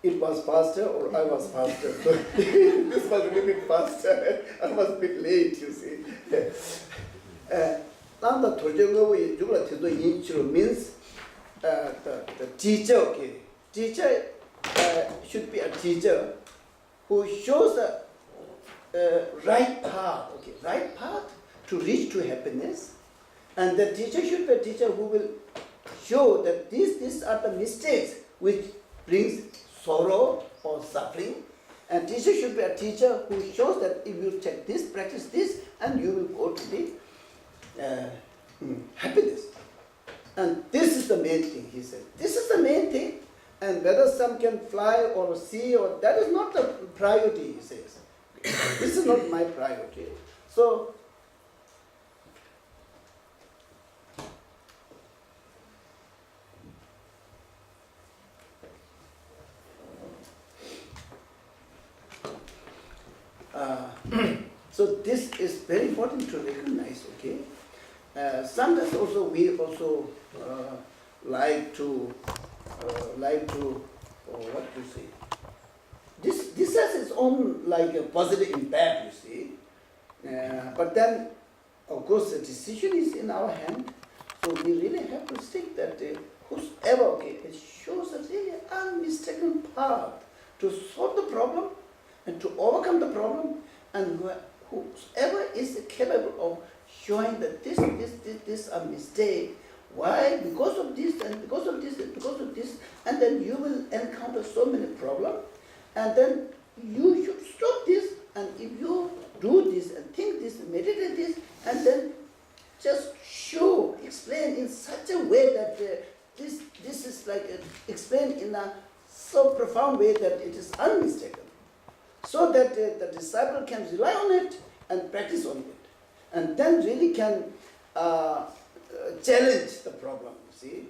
it was faster or I was faster. So this was a little bit faster. I was a bit late, you see. Now the Doרג'e means the teacher, okay. Teacher should be a teacher who shows the right path, okay, right path to reach to happiness. And the teacher should be a teacher who will show that these are the mistakes which brings sorrow or suffering. And teacher should be a teacher who shows that if you take this, practice this, and you will go to the happiness. And this is the main thing, he said. This is the main thing. And whether some can fly or see, or that is not the priority, he says. This is not my priority. So, so this is very important to recognize, okay? Sometimes also we also like to what to say? This has its own like a positive impact, you see. But then, of course, the decision is in our hand. So we really have to think that whosoever, okay, it shows a really unmistakable path to solve the problem and to overcome the problem, and whoever is capable of showing that this is a mistake. Why? Because of this and because of this and because of this, and then you will encounter so many problems, and then you should stop this, and if you do this and think this, meditate this, and then just show, explain in such a way that this is like explained in a so profound way that it is unmistakable, so that the disciple can rely on it and practice on it, and then really can challenge the problem, you see.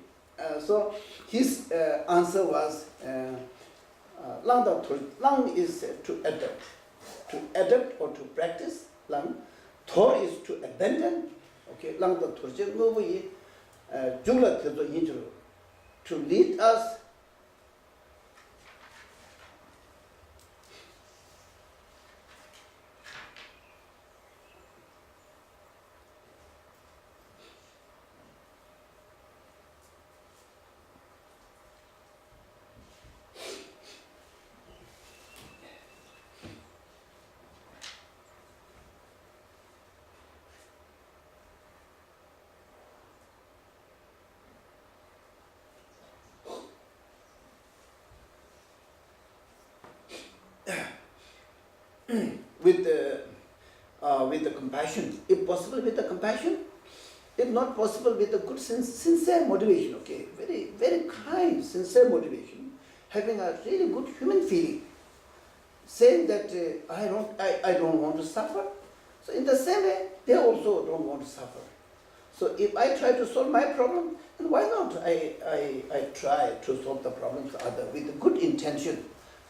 So his answer was, Lang is to adapt or to practice. Lang, Thor is to abandon. Okay, Lang the Doרג'e to lead us. With the compassion, if possible with the compassion, if not possible with the good sincere motivation, okay, very, very kind, sincere motivation, having a really good human feeling, saying that I don't want to suffer. So in the same way, they also don't want to suffer. So if I try to solve my problem, then why not I try to solve the problems of others with a good intention,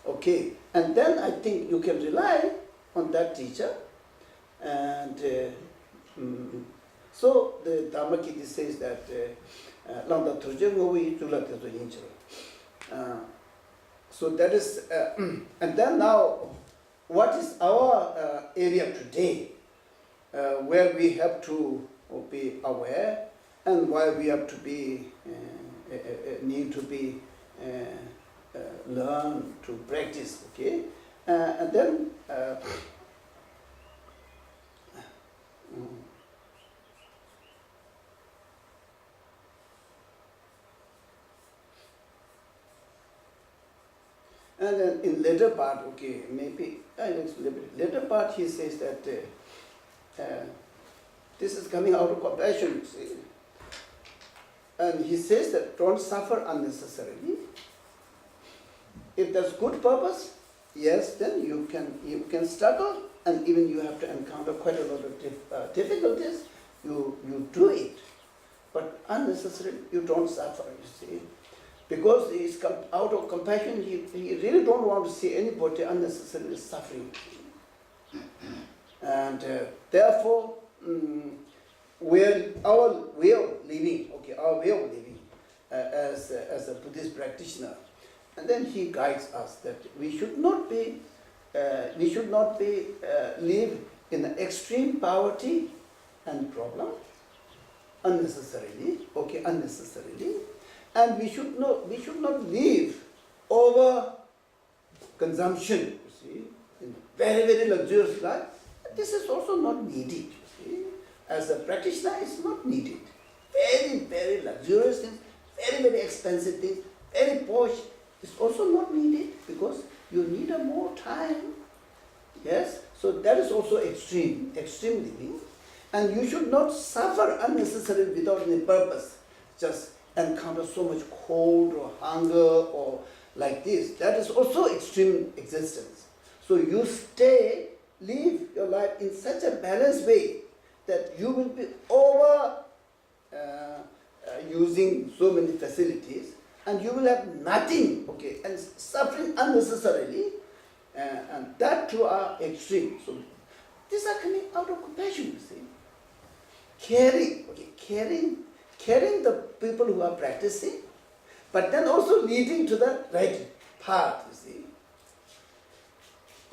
okay? And then I think you can rely on that teacher. And so the Dharmakiti says that so that is, and then now, what is our area today, where we have to be aware, and why we have to be need to be learn to practice, okay, and then. And then in later part, okay, maybe later part he says that this is coming out of compassion, you see. And he says that don't suffer unnecessarily. If there's good purpose, yes, then you can struggle, and even you have to encounter quite a lot of difficulties. You do it, but unnecessarily you don't suffer, you see. Because he is out of compassion, he really don't want to see anybody unnecessarily suffering. And therefore, our way of living, okay, our way of living as a Buddhist practitioner, And then he guides us that we should not be live in extreme poverty and problem unnecessarily, and we should not live over consumption, you see, in very, very luxurious life. This is also not needed, you see. As a practitioner, it's not needed. Very, very luxurious things, very, very expensive things, very posh, it's also not needed because you need a more time. Yes, so that is also extreme living. And you should not suffer unnecessarily without any purpose. Just encounter so much cold or hunger or like this. That is also extreme existence. So you live your life in such a balanced way that you will be over using so many facilities and you will have nothing, okay, and suffering unnecessarily, and that too are extreme. So these are coming out of compassion, you see. Caring the people who are practicing, but then also leading to the right path, you see.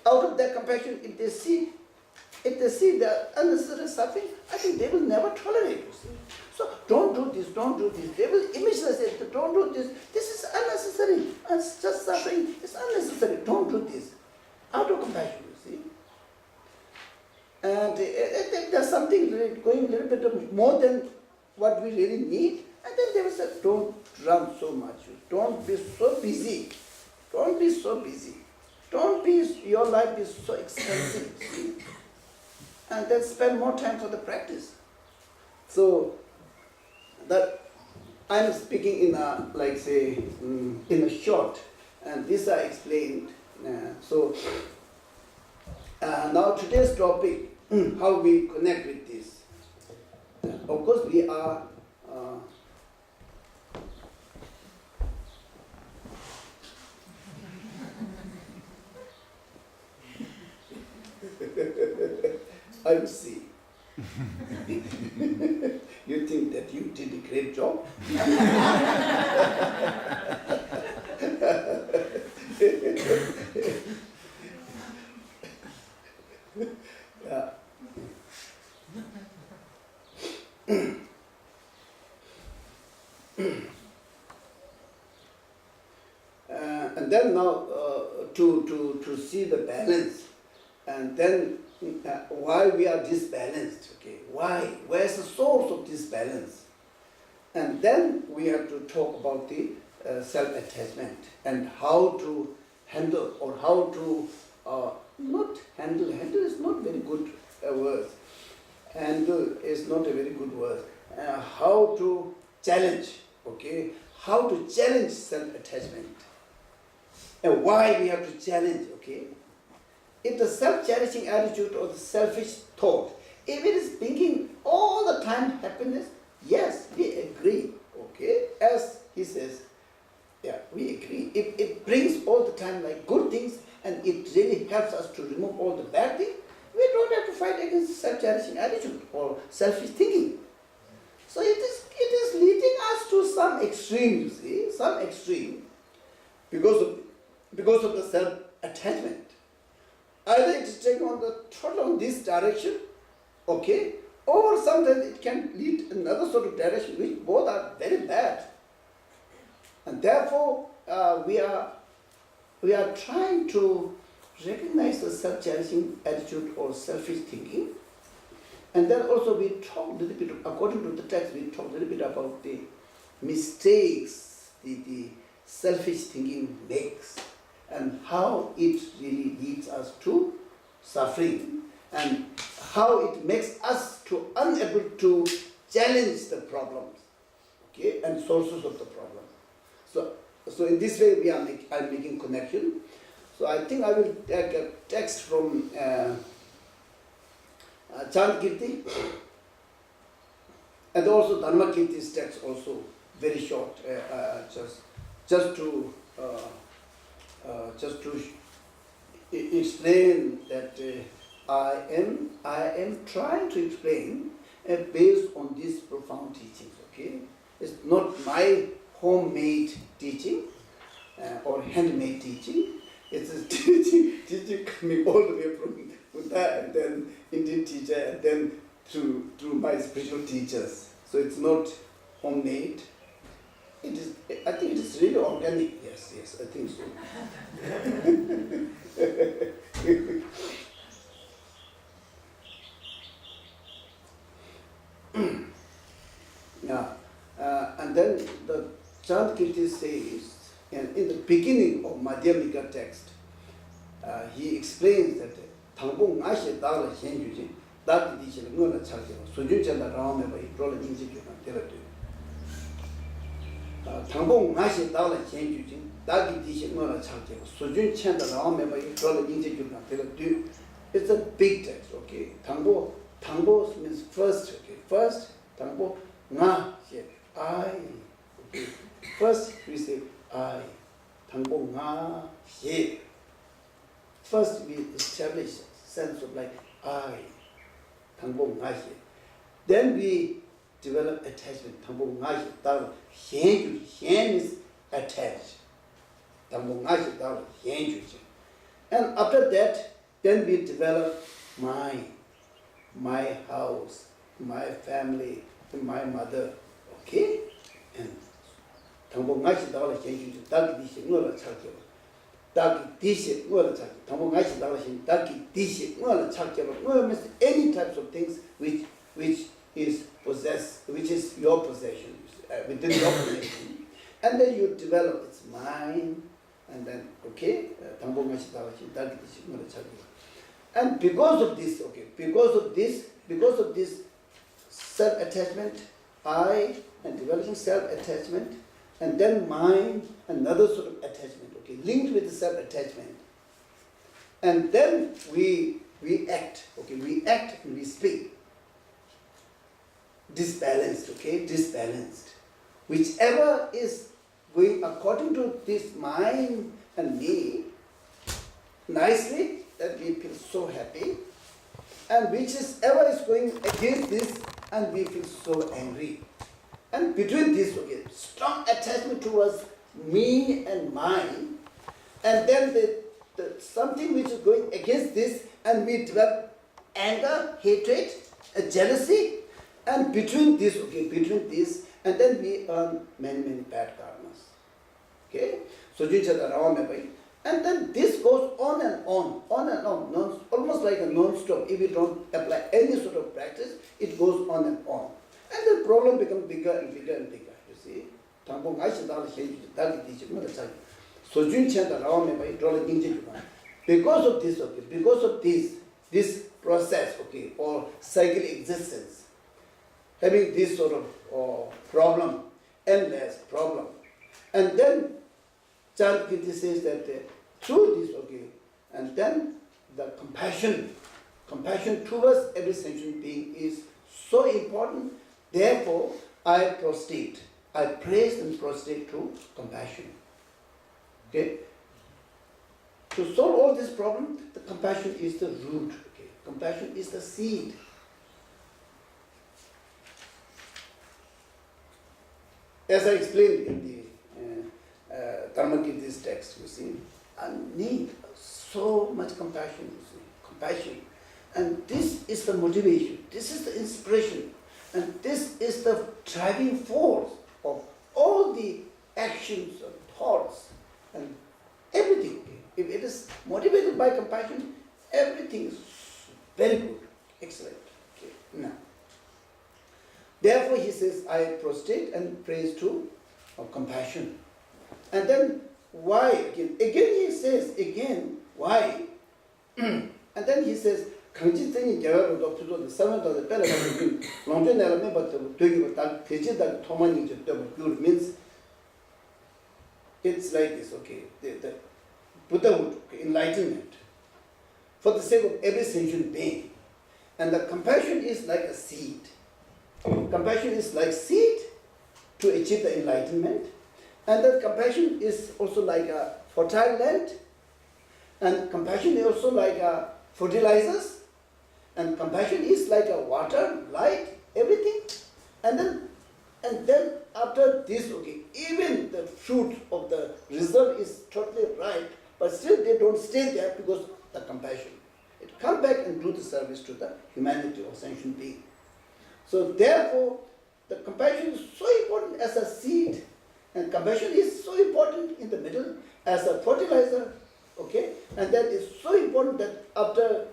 Out of that compassion, if they see the unnecessary suffering, I think they will never tolerate, you see. So don't do this. They will immediately say, don't do this. This is unnecessary. It's just suffering. It's unnecessary. Don't do this. Out of compassion, you see. And there's something going a little bit more than what we really need. And then they will say, don't run so much. Don't be so busy. Don't be so busy. Your life is so expensive, see? And then spend more time for the practice. So that I'm speaking in a, like say, in a short, and this I explained. Now today's topic, how we connect with this. Of course, we are I will see. You think that you did a great job? Yeah. And then now to see the balance, and then why we are disbalanced, okay? Why? Where's the source of disbalance? And then we have to talk about the self-attachment and how to handle, or how to not handle. Handle is not very good word. Handle is not a very good word. How to challenge, okay? How to challenge self-attachment. And why we have to challenge, okay? If the self-cherishing attitude or the selfish thought, if it is bringing all the time happiness, yes, we agree, okay? As he says, yeah, we agree. If it brings all the time like good things and it really helps us to remove all the bad things, we don't have to fight against self-cherishing attitude or selfish thinking. So it is leading us to some extreme, you see, some extreme, because of the self-attachment. Either it is taken on the total on this direction, okay, or sometimes it can lead another sort of direction, which both are very bad. And therefore, we are trying to recognize the self-cherishing attitude or selfish thinking. And then also we talk a little bit, according to the text, we talk a little bit about the mistakes the selfish thinking makes, and how it really leads us to suffering, and how it makes us to unable to challenge the problems, okay, and sources of the problem. So in this way I'm making connection. So I think I will take a text from Chand Kirti, and also Dharma Kirti's text also, very short, just to explain that I am trying to explain based on these profound teachings, okay? It's not my homemade teaching. or handmade teaching. It's a teaching coming all the way from Buddha and then Indian teacher and then through my spiritual teachers. So it's not homemade. It is. I think it is really organic. Yes, I think so. Yeah, and then the Chandkirti says, and in the beginning of Madhyamika text, he explains that Thangpo Ngashe Dala Shenjuji, Dati Dishil Ngona Chakya, Sujunchanda Rameva, Rola Ninjikuna, Teratu. Thangpo Ngashe Dala Shenjuji, Dati Dishil Ngona Chakya, Sujunchanda Rameva, Rola Ninjikuna, Teratu. It's a big text, okay? Thangpo means first, okay? First, Thangpo Nga, I. Okay. First, we say I. Thangpo Nga, She. First, we establish a sense of like I. Thangpo Nga, She. Then we develop attachment. Thangpo Nga, She. Dao, Shen, Shen is attached. Thangpo Nga, She. Dao, Shen, and after that, then we develop my house, my family, my mother, okay? And Thangpo Ngashi Dala Shen Dagi Dishi Ngola Chakya. Dagi Dishi Ngola Chakya. Thangpo Ngashi Dala Shen Dagi Dishi Ngola Chakya. Ngola means any types of things which is possessed, which is your possession, within your possession. And then you develop it's mine, and then okay, Thangpo Ngashi Dala Shen Dagi Dishi Ngola Chakya. And because of this, okay, because of this self-attachment, I, and developing self-attachment, and then mind, another sort of attachment, okay, linked with the self-attachment. And then we act, okay, we act and we speak. Disbalanced, okay, disbalanced. Whichever is going according to this mind and me, nicely, that we feel so happy, and whichever is going against this, and we feel so angry. And between this, okay, strong attachment towards me and mine, and then the something which is going against this, and we develop anger, hatred, jealousy, and between this, okay, between this, and then we earn many bad karmas. Okay, so and then this goes on and on, almost like a non-stop. If you don't apply any sort of practice, it goes on and on. And the problem becomes bigger and bigger and bigger, you see. Because of this, okay, because of this process, okay, or cycle existence, having this sort of problem, endless problem. And then Chandkirti says that through this, okay, and then the compassion towards every sentient being is so important. Therefore, I prostrate. I praise and prostrate to compassion. Okay? To solve all this problem, the compassion is the root. Okay? Compassion is the seed. As I explained in the Dharmakirti's text, you see, I need so much compassion, you see, compassion. And this is the motivation, this is the inspiration, and this is the driving force of all the actions and thoughts and everything. If it is motivated by compassion, everything is very good, excellent. Okay. Now, therefore he says, I prostrate and praise to compassion. And then why again? Again he says, why? And then he says, 강진생이 개발을 높여도 사면도 빼라가지고 long 내려면 but 되게 딱 대지다 토만이 좀 means it's like this, okay, the Buddhahood, enlightenment, for the sake of every sentient being. And the compassion is like a seed. Compassion is like seed to achieve the enlightenment. And that compassion is also like a fertile land. And compassion is also like a fertilizers. And compassion is like a water, light, everything. And then after this, okay, even the fruit of the result is totally right, but still they don't stay there because of the compassion. It come back and do the service to the humanity or sentient being. So therefore, the compassion is so important as a seed, and compassion is so important in the middle as a fertilizer, okay? And that is so important that after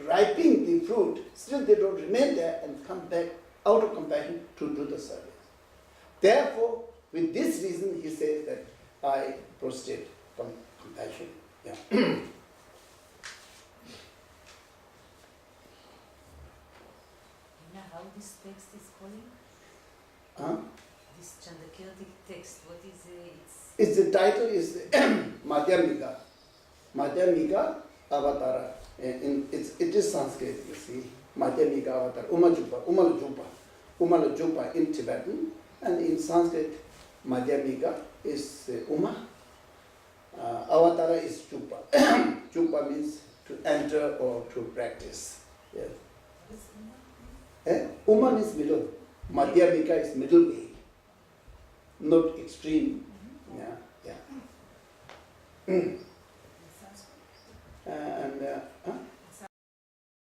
ripening the fruit, still they don't remain there and come back out of compassion to do the service. Therefore, with this reason, he says that I prostrate compassion. Yeah. How this text is calling? This Chandakirti text, what is its... The title is Madhyamika. Madhyamika Avatara. It is Sanskrit, you see. Madhyamika Avatara. Umalajupa in Tibetan. And in Sanskrit, Madhyamika is Uma. Avatara is Jupa. Jupa means to enter or to practice. Yes. Uma means middle. Madhyamika is middle way, not extreme. Yeah, yeah.